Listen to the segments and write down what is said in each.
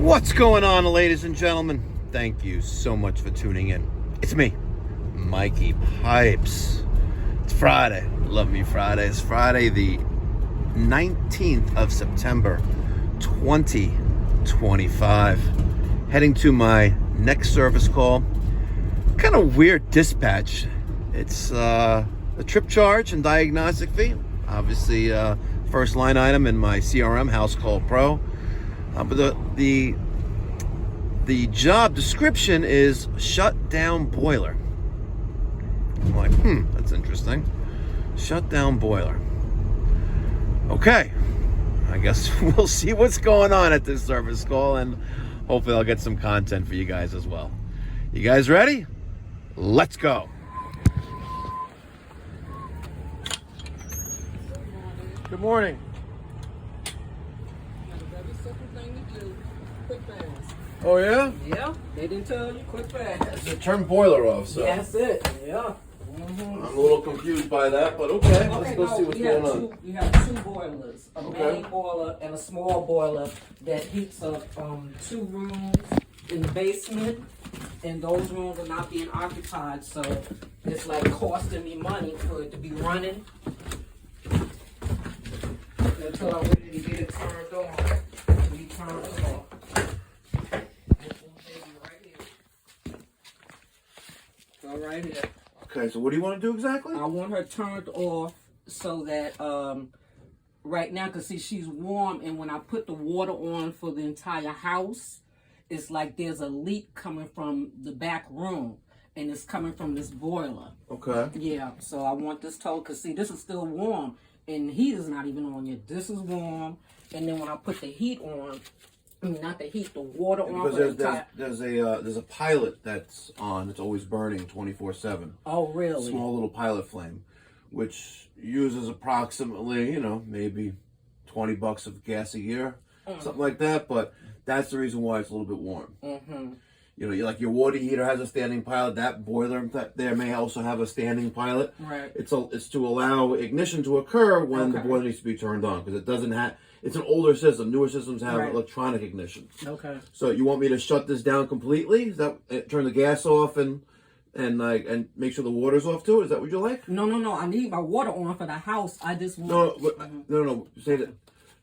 What's going on, ladies and gentlemen? Thank you so much for tuning in. It's me, Mikey Pipes. It's Friday. Love me Fridays. Friday the 19th of September, 2025. Heading to my next service call. Kind of weird dispatch. It's a trip charge and diagnostic fee. Obviously, first line item in my CRM, House Call Pro. But the job description is shut down boiler. I'm like, that's interesting. Shut down boiler. Okay, I guess we'll see what's going on at this service call, and hopefully I'll get some content for you guys as well. You guys ready? Let's go. Good morning. Oh yeah? Yeah, they didn't tell you quick fast. So turn boiler off, so. That's it, yeah. I'm a little confused by that, but okay, let's go see what's going on. We have two boilers, a main boiler and a small boiler that heats up 2 rooms in the basement, and those rooms are not being occupied, so it's like costing me money for it to be running until I'm ready to get it turned on. We turn it off. Right here. Okay, so what do you want to do exactly? I want her turned off so that right now, because see, she's warm, and when I put the water on for the entire house, it's like there's a leak coming from the back room, and it's coming from this boiler. Okay. Yeah, so I want this told, because see, this is still warm, and the heat is not even on yet. This is warm, and then when I put the heat on, I mean, not the heat, the water on. Because there's a pilot that's on. It's always burning 24/7. Oh, really? Small little pilot flame, which uses approximately, maybe $20 of gas a year, something like that. But that's the reason why it's a little bit warm. Mm-hmm. Like your water heater has a standing pilot. That boiler there may also have a standing pilot. Right. It's to allow ignition to occur when the boiler needs to be turned on, because it doesn't have. It's an older system. Newer systems have electronic ignition. Okay. So you want me to shut this down completely? Is that turn the gas off and make sure the water's off too? Is that what you like? No. I need my water on for the house. I just want. No. Say that.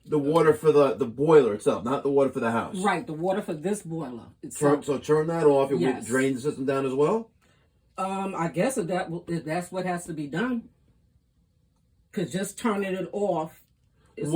The water for the boiler itself, not the water for the house. Right, the water for this boiler. So turn that off. It would drain the system down as well? I guess if that's what has to be done. Because just turning it off. Tell me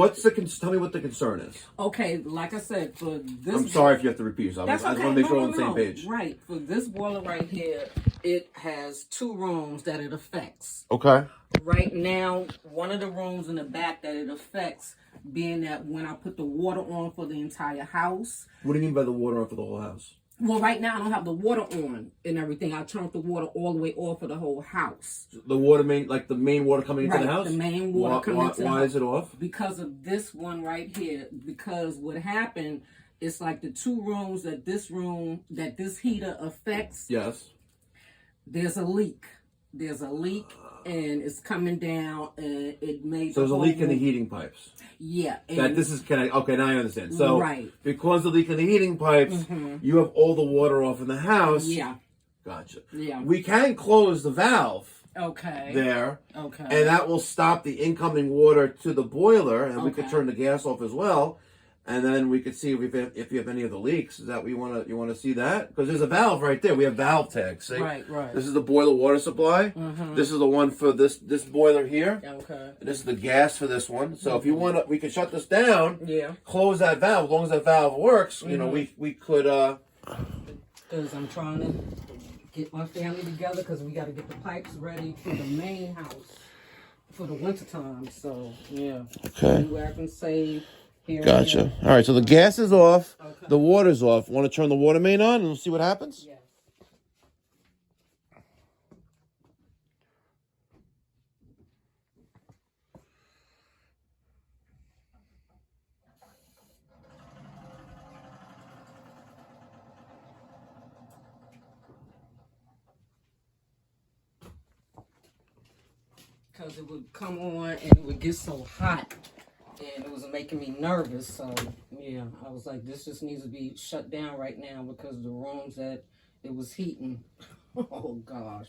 what the concern is. Okay, like I said, for this. I'm sorry if you have to repeat yourself. I just want to make sure we're on the same page. Right, for this boiler right here, it has 2 rooms that it affects. Okay. Right now, one of the rooms in the back that it affects, being that when I put the water on for the entire house. What do you mean by the water on for the whole house? Well, right now I don't have the water on and everything. I turned the water all the way off for the whole house. The water main, like the main water coming into the house? The main water coming into the house. Why is it off? Because of this one right here. Because what happened, it's like the 2 rooms that this heater affects. Yes. There's a leak. And it's coming down, and it made. So there's a leak in the heating pipes. Yeah. Okay, now I understand. So because the leak in the heating pipes, you have all the water off in the house. Yeah. Gotcha. Yeah. We can close the valve. Okay. There. Okay. And that will stop the incoming water to the boiler, and we could turn the gas off as well. And then we could see if you have any of the leaks. Is that what you want to see that? Because there's a valve right there. We have valve tags. See? Right. This is the boiler water supply. Mm-hmm. This is the one for this boiler here. Okay. And this is the gas for this one. So if you want, we can shut this down. Yeah. Close that valve. As long as that valve works, we could. Because I'm trying to get my family together, because we got to get the pipes ready for the main house for the winter time. So yeah. Okay. See where I can save. Gotcha. All right, so the gas is off, the water's off. Want to turn the water main on and we'll see what happens? Yes. Because it would come on and it would get so hot. And it was making me nervous, so Yeah, I was like, this just needs to be shut down right now because the rooms that it was heating. Oh gosh.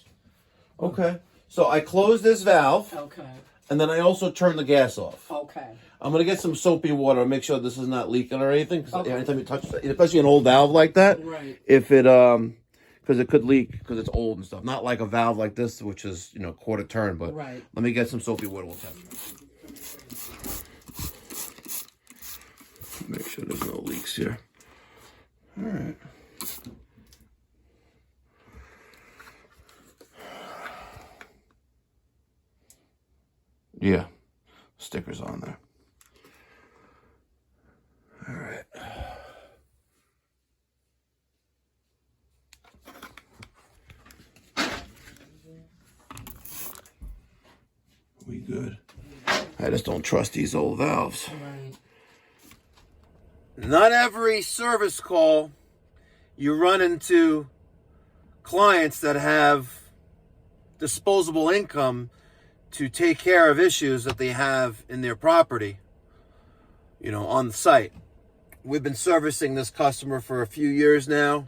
Okay. So I closed this valve. Okay. And then I also turn the gas off. Okay. I'm going to get some soapy water and make sure this is not leaking or anything. Because Okay. anytime you touch, especially an old valve like that, Right. if it, because it could leak because it's old and stuff. Not like a valve like this, which is, quarter turn. But Right. let me get some soapy water. We'll test. Make sure there's no leaks here. All right. Yeah, stickers on there. All right. We good. I just don't trust these old valves. Right. Not every service call you run into clients that have disposable income to take care of issues that they have in their property, on the site. We've been servicing this customer for a few years now,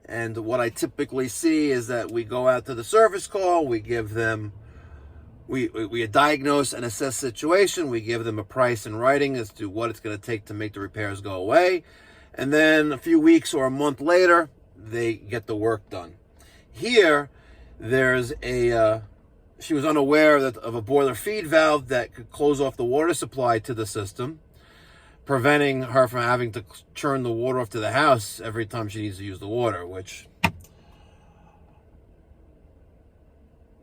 and what I typically see is that we go out to the service call, we give them, we diagnose and assess situation, we give them a price in writing as to what it's going to take to make the repairs go away, and then a few weeks or a month later, they get the work done. Here, there's she was unaware of a boiler feed valve that could close off the water supply to the system, preventing her from having to churn the water off to the house every time she needs to use the water, which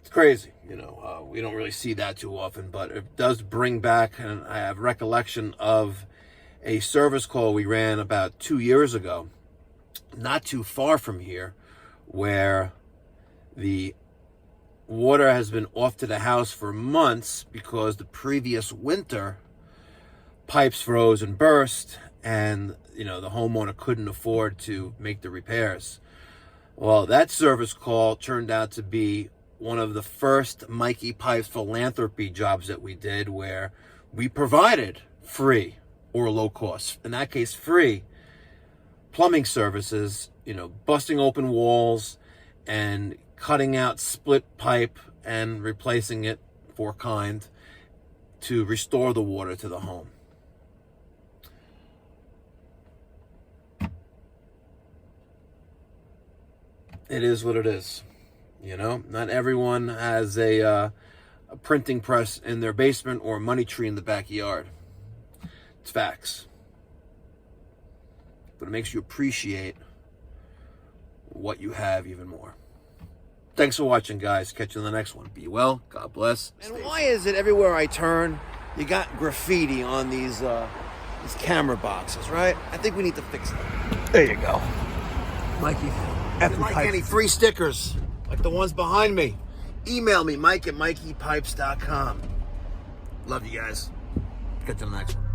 it's crazy. We don't really see that too often, but it does bring back, and I have recollection of a service call we ran about 2 years ago, not too far from here, where the water has been off to the house for months because the previous winter pipes froze and burst, and the homeowner couldn't afford to make the repairs. Well, that service call turned out to be one of the first Mikey Pipes philanthropy jobs that we did, where we provided free or low cost, in that case free, plumbing services, busting open walls and cutting out split pipe and replacing it for kind to restore the water to the home. It is what it is. Not everyone has a printing press in their basement or a money tree in the backyard. It's facts. But it makes you appreciate what you have even more. Thanks for watching, guys. Catch you in the next one. Be well. God bless. And why is it everywhere I turn, you got graffiti on these camera boxes, right? I think we need to fix that. There you go. Mikey. If you like any free stickers, like the ones behind me, email me, Mike at MikeyPipes.com. Love you guys. Catch you in the next one.